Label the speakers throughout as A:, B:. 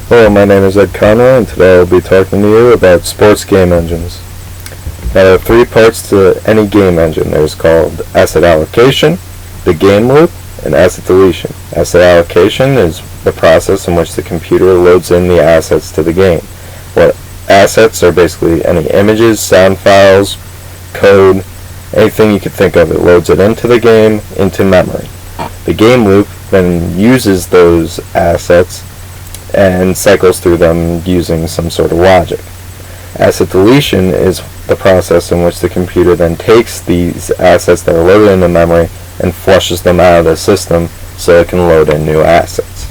A: Hello, my name is Ed Conroy, and today I'll be talking to you about sports game engines. Now, there are three parts to any game engine. There's called asset allocation, the game loop, and asset deletion. Asset allocation is the process in which the computer loads in the assets to the game. What assets are basically any images, sound files, code, anything you could think of. It loads it into the game, into memory. The game loop then uses those assets and cycles through them using some sort of logic. Asset deletion is the process in which the computer then takes these assets that are loaded into memory and flushes them out of the system so it can load in new assets.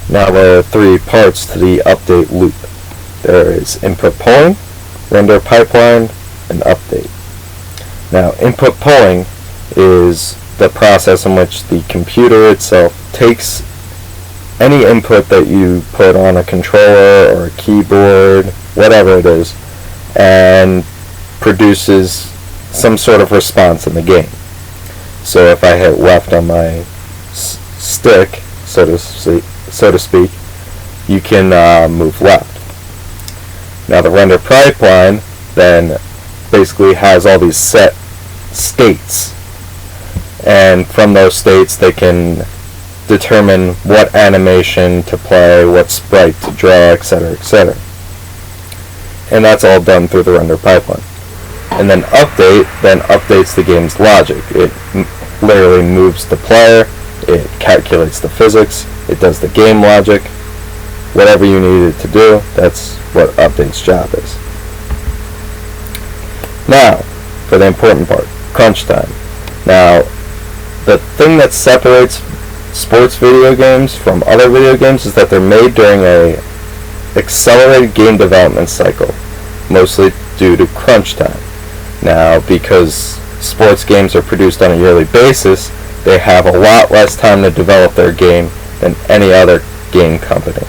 A: Now there are three parts to the update loop. There is input polling, render pipeline, and update. Now input polling is the process in which the computer itself takes any input that you put on a controller or a keyboard, whatever it is, and produces some sort of response in the game. So if I hit left on my stick, so to speak, you can move left. Now the render pipeline then basically has all these set states, and from those states they can determine what animation to play, what sprite to draw, etc., etc. And that's all done through the render pipeline. And then update then updates the game's logic. It literally moves the player, it calculates the physics, it does the game logic, whatever you need it to do. That's what update's job is. Now, for the important part, crunch time. Now, the thing that separates sports video games from other video games is that they're made during a accelerated game development cycle, mostly due to crunch time. Now, because sports games are produced on a yearly basis, they have a lot less time to develop their game than any other game company.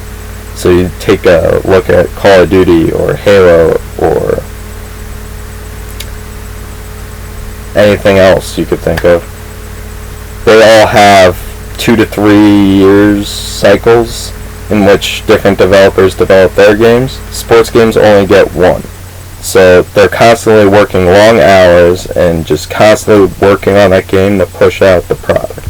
A: So you take a look at Call of Duty or Halo or anything else you could think of. They all have 2 to 3 years cycles in which different developers develop their games. Sports games only get one. So they're constantly working long hours and just constantly working on that game to push out the product.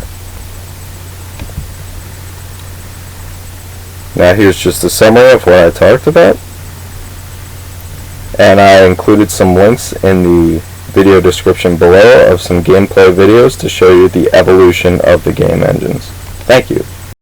A: Now here's just a summary of what I talked about. And I included some links in the video description below of some gameplay videos to show you the evolution of the game engines. Thank you.